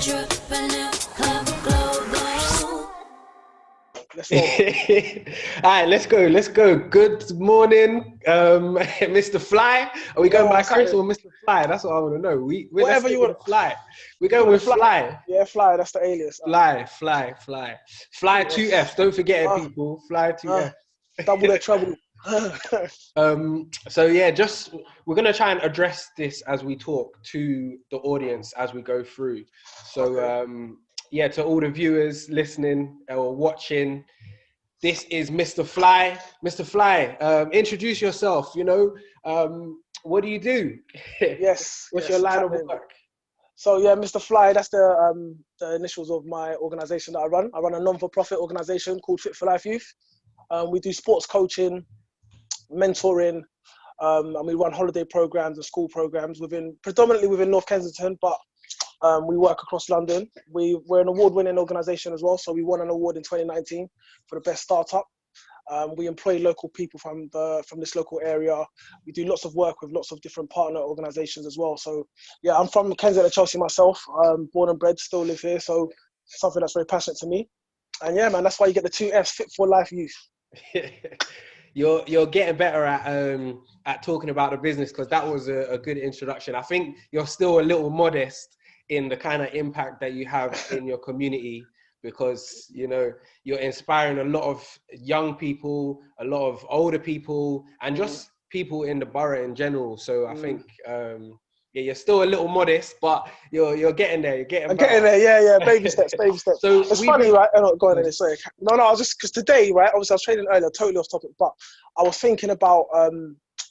Let's roll. All right, let's go. Let's go. Good morning, Mr. Fly. Are we going by Chris or Mr. Fly? That's what I want to know. We're Whatever you want. Fly. We're going with Fly. Yeah, Fly. That's the alias. Fly. Fly 2Fs. Don't forget it, people. Fly 2Fs. Double their trouble. So yeah, just we're gonna try and address this as we talk to the audience as we go through. So yeah, to all the viewers listening or watching, this is Mr. Fly. Mr. Fly, introduce yourself. You know, what do you do? Yes. What's your line of work? So yeah, Mr. Fly. That's the initials of my organisation that I run. I run a non-for-profit organisation called Fit for Life Youth. We do sports coaching, mentoring, and we run holiday programs and school programs predominantly within North Kensington, but we work across London. We're an award-winning organisation as well, so we won an award in 2019 for the best startup. We employ local people from this local area. We do lots of work with lots of different partner organisations as well. So yeah, I'm from Kensington and Chelsea myself. Born and bred, still live here, so something that's very passionate to me. And yeah, man, that's why you get the 2Fs, Fit for Life Youth. You're getting better at talking about the business, because that was a good introduction. I think you're still a little modest in the kind of impact that you have in your community, because you know you're inspiring a lot of young people, a lot of older people, and just people in the borough in general. So I think yeah, you're still a little modest, but you're getting there. I'm getting there. Yeah, baby steps. So it's funny, right? Oh, go on, sorry. No, I was just because today, right? Obviously, I was training earlier, totally off topic, but I was thinking about,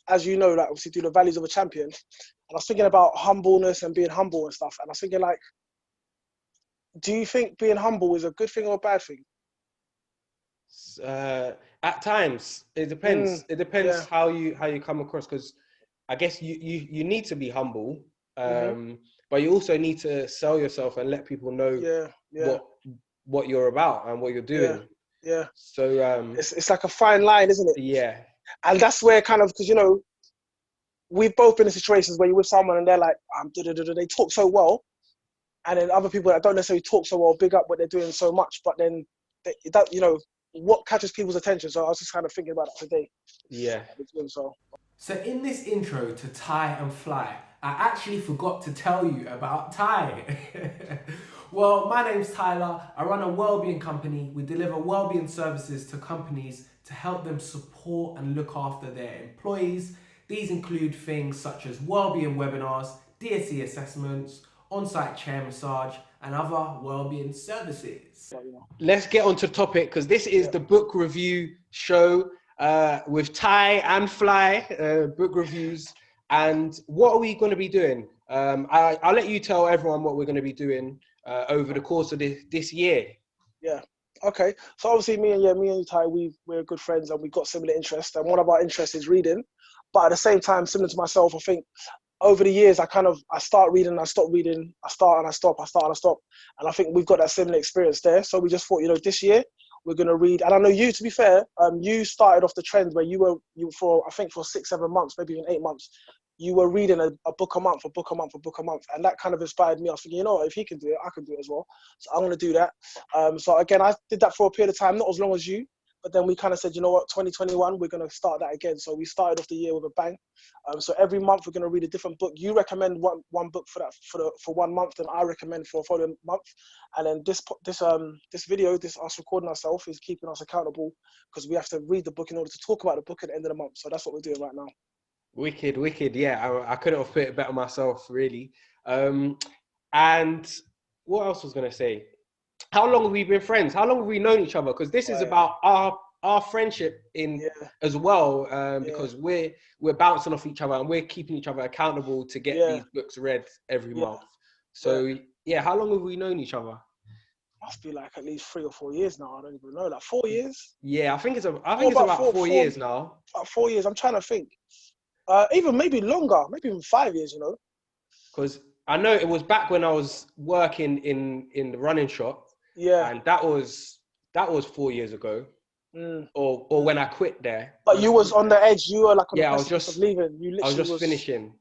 as you know, like obviously do the values of a champion, and I was thinking about humbleness and being humble and stuff, and I was thinking like, do you think being humble is a good thing or a bad thing? At times, it depends. It depends how you come across, because I guess you need to be humble, but you also need to sell yourself and let people know what you're about and what you're doing. Yeah. So it's like a fine line, isn't it? Yeah. And that's where kind of, because you know, we've both been in situations where you're with someone and they're like, they talk so well, and then other people that don't necessarily talk so well big up what they're doing so much, but then you know, what catches people's attention. So I was just kind of thinking about it today. Yeah. So in this intro to TY and FFLY, I actually forgot to tell you about TY. Well, my name's Tyler. I run a wellbeing company. We deliver wellbeing services to companies to help them support and look after their employees. These include things such as wellbeing webinars, DSE assessments, on-site chair massage, and other wellbeing services. Let's get on to topic, because this is the book review show. With TY and FFLY, book reviews. And what are we going to be doing? I'll let you tell everyone what we're going to be doing over the course of this year. Yeah. Okay. So obviously me and TY, we're good friends and we've got similar interests. And one of our interests is reading. But at the same time, similar to myself, I think over the years, I start reading, I stop reading, I start and I stop. And I think we've got that similar experience there. So we just thought, you know, this year, we're going to read. And I know you, to be fair, you started off the trend where you for 6-7 months, maybe even 8 months, you were reading a book a month. And that kind of inspired me. I was thinking, you know what, if he can do it, I can do it as well. So I'm going to do that. So again, I did that for a period of time, not as long as you, but then we kind of said, you know what, 2021, we're going to start that again. So we started off the year with a bang. So every month we're going to read a different book. You recommend one book for 1 month, and I recommend for a following month. And then this video, us recording ourselves, is keeping us accountable, because we have to read the book in order to talk about the book at the end of the month. So that's what we're doing right now. Wicked. Yeah, I couldn't have put it better myself, really. And what else was going to say? How long have we been friends? How long have we known each other? Because this is about our friendship as well, because we're bouncing off each other and we're keeping each other accountable to get these books read every month. So how long have we known each other? Must be like at least 3 or 4 years now. I don't even know, like 4 years. Yeah, I think it's about 4 years now. About 4 years. I'm trying to think. Even maybe longer, maybe even 5 years. You know, because I know it was back when I was working in the running shop. Yeah, and that was 4 years ago, or when I quit there. But you was on the edge. You were like on I the was just leaving. I was just finishing.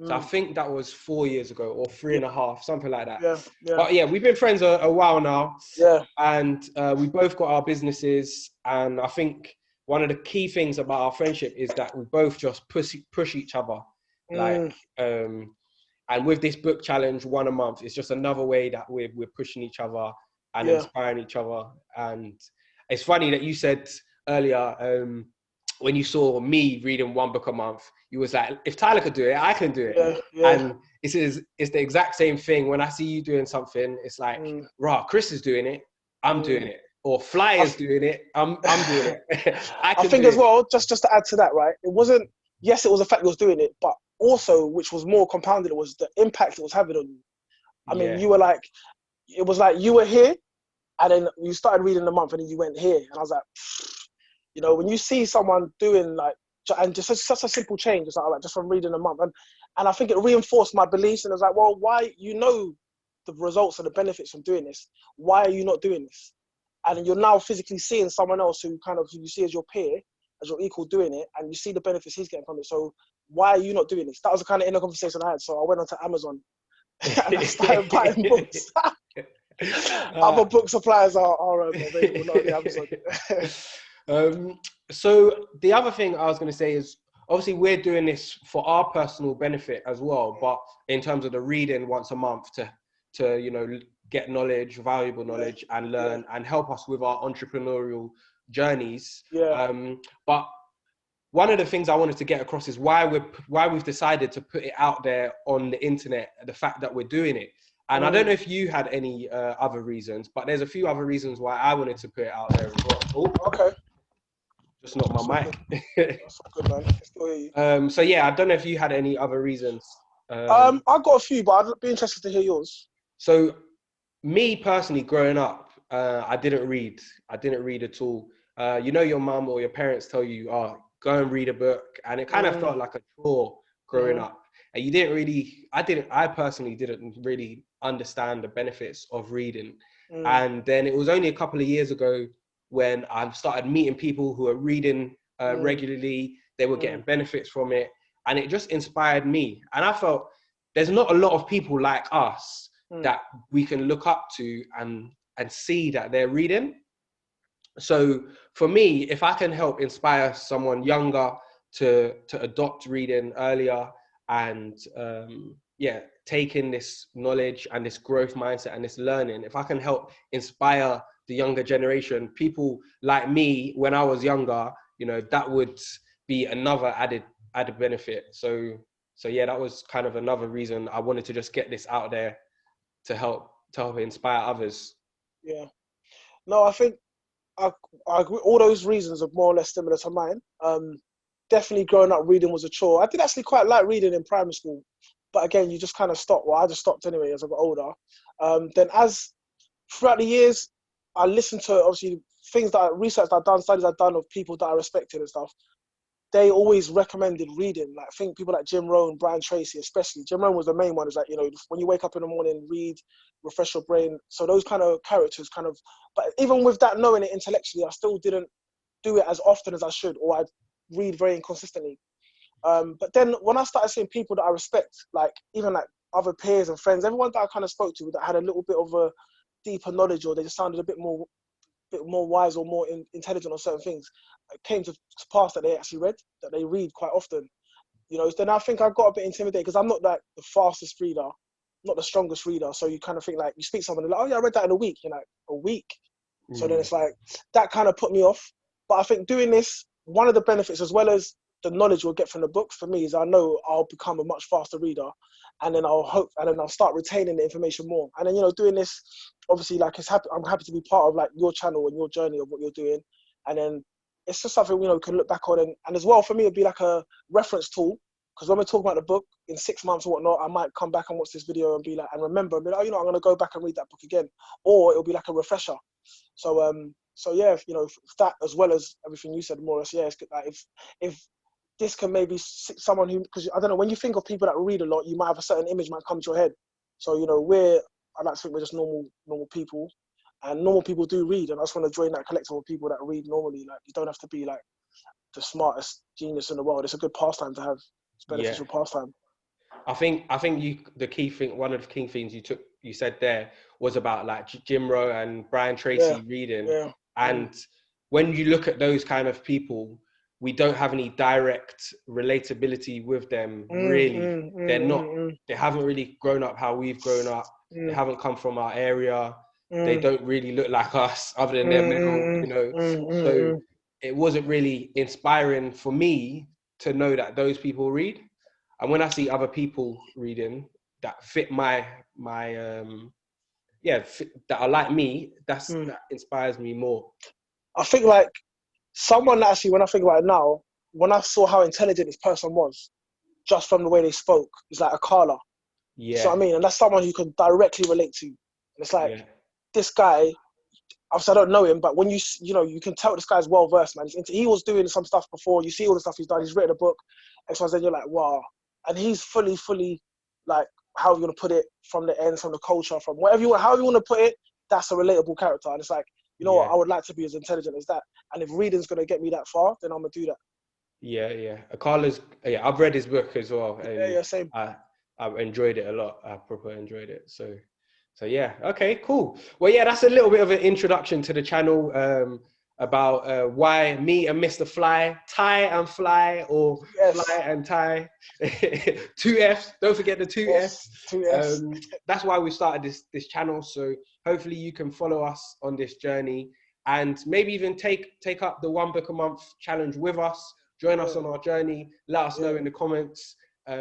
So I think that was 4 years ago or three and a half, something like that. Yeah, yeah. But yeah, we've been friends a while now. Yeah. And we both got our businesses. And I think one of the key things about our friendship is that we both just push each other. Like, and with this book challenge, one a month, it's just another way that we're pushing each other and inspiring each other. And it's funny that you said earlier, when you saw me reading one book a month, you was like, if Tyler could do it, I can do it. And it's the exact same thing. When I see you doing something, it's like, rah, Chris is doing it, I'm doing it. Or Fly is doing it, I'm doing it. I think as well, just to add to that, right? It wasn't, yes, it was the fact he was doing it, but also, which was more compounded, it was the impact it was having on you. I mean, you were like, it was like you were here, and then you started reading the month, and then you went here. And I was like, you know, when you see someone doing like, and just such a simple change, it's like just from reading a month. And I think it reinforced my beliefs. And I was like, well, why, you know, the results and the benefits from doing this. Why are you not doing this? And you're now physically seeing someone else who you see as your peer, as your equal doing it, and you see the benefits he's getting from it. So why are you not doing this? That was the kind of inner conversation I had. So I went onto Amazon and I started buying books. Other book suppliers are available, not on Amazon. So the other thing I was going to say is, obviously we're doing this for our personal benefit as well, but in terms of the reading once a month to you know, get knowledge, valuable knowledge, and learn and help us with our entrepreneurial journeys. But one of the things I wanted to get across is why we've decided to put it out there on the internet, the fact that we're doing it. And I don't know if you had any other reasons, but there's a few other reasons why I wanted to put it out there as well. Oh, okay. Just not my mic. That's good, man. I still hear you. So yeah, I don't know if you had any other reasons. I've got a few, but I'd be interested to hear yours. So me personally, growing up, I didn't read. I didn't read at all. You know, your mum or your parents tell you, "Oh, go and read a book," and it kind of felt like a chore growing up. And you didn't really. I personally didn't really understand the benefits of reading. And then it was only a couple of years ago when I started meeting people who are reading regularly. They were getting benefits from it, and it just inspired me. And I felt there's not a lot of people like us that we can look up to and see that they're reading. So for me, if I can help inspire someone younger to adopt reading earlier and take in this knowledge and this growth mindset and this learning, if I can help inspire the younger generation, people like me when I was younger, you know, that would be another added benefit. So yeah, that was kind of another reason I wanted to just get this out there to help inspire others. Yeah. No, I think I agree. All those reasons are more or less similar to mine. Definitely growing up reading was a chore. I did actually quite like reading in primary school, but again, you just kind of stop. Well, I just stopped anyway as I got older. Then as throughout the years, I listened to obviously things research that I've done, studies I've done of people that I respected and stuff. They always recommended reading. Like, I think people like Jim Rohn, Brian Tracy, especially. Jim Rohn was the main one. Is like, you know, when you wake up in the morning, read, refresh your brain. So those kind of characters but even with that, knowing it intellectually, I still didn't do it as often as I should, or I'd read very inconsistently. But then when I started seeing people that I respect, like even like other peers and friends, everyone that I kind of spoke to that had a little bit of a deeper knowledge, or they just sounded a bit more wise or more intelligent on certain things, it came to pass that they actually that they read quite often. You know, then I think I got a bit intimidated because I'm not like the fastest reader, not the strongest reader. So you kind of think like, you speak to someone, like, oh yeah, I read that in a week. You're like, a week? So then it's like, that kind of put me off. But I think doing this, one of the benefits, as well as the knowledge we'll get from the books, for me, is I know I'll become a much faster reader, and then I'll start retaining the information more. And then, you know, doing this, obviously, like, I'm happy to be part of like your channel and your journey of what you're doing. And then it's just something, you know, we can look back on, and as well for me, it'd be like a reference tool. Because when we're talking about the book in 6 months or whatnot, I might come back and watch this video and be like, and remember, and be like, oh, you know, I'm going to go back and read that book again. Or it'll be like a refresher. So yeah, you know, that as well as everything you said, more or less, yeah, it's good. Like, if this can maybe someone who, because I don't know, when you think of people that read a lot, you might have a certain image might come to your head. So, you know, I like to think we're just normal people, and normal people do read, and I just want to join that collective of people that read normally. Like, you don't have to be like the smartest genius in the world. It's a good pastime to have. It's beneficial pastime. I think the key thing, one of the key things you said there was about like Jim Rohn and Brian Tracy reading. Yeah. And when you look at those kind of people, we don't have any direct relatability with them, really. They haven't really grown up how we've grown up. They haven't come from our area. They don't really look like us other than their middle, you know. So it wasn't really inspiring for me to know that those people read. And when I see other people reading that fit that are like me, that inspires me more. I think like someone that actually, when I think about it now, when I saw how intelligent this person was, just from the way they spoke, it's like a Carla. Yeah. So I mean, and that's someone you can directly relate to. And it's like this guy. Obviously, I don't know him, but when you can tell this guy's well versed, man. He was doing some stuff before. You see all the stuff he's done. He's written a book, X, Y, Z. You're like, wow. And he's fully, like, how you want to put it, from the ends, from the culture, from whatever you want, however you want to put it. That's a relatable character, and it's like, you know what? I would like to be as intelligent as that. And if reading's gonna get me that far, then I'm gonna do that. Yeah. Carla's. Yeah, I've read his book as well. And yeah, same. I've enjoyed it a lot. I properly enjoyed it. So yeah, okay, cool. Well, yeah, that's a little bit of an introduction to the channel about why me and Mr. Fly, Ty and Fly, or Fly and Ty, 2 Fs. Don't forget the 2 Fs. 2 Fs. That's why we started this channel. So hopefully you can follow us on this journey and maybe even take up the 1 book a month challenge with us. Join us on our journey. Let us know in the comments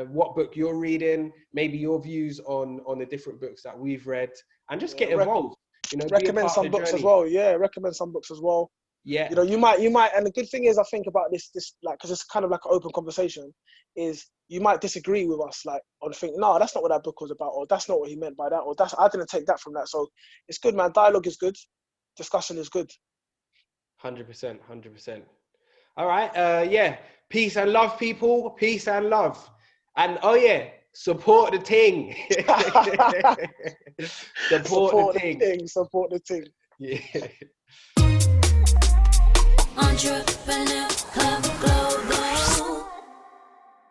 what book you're reading, maybe your views on the different books that we've read, and just get involved. You know, recommend some books as well. Yeah, recommend some books as well. Yeah. You know, you might, and the good thing is, I think about this like, because it's kind of like an open conversation, is you might disagree with us, like, on think, no, that's not what that book was about, or that's not what he meant by that, or I didn't take that from that. So it's good, man. Dialogue is good. Discussion is good. 100%. All right. Yeah. Peace and love, people. Peace and love. And oh yeah, support the ting. support the ting. Support the ting. Yeah. Entrepreneur, Hub Global.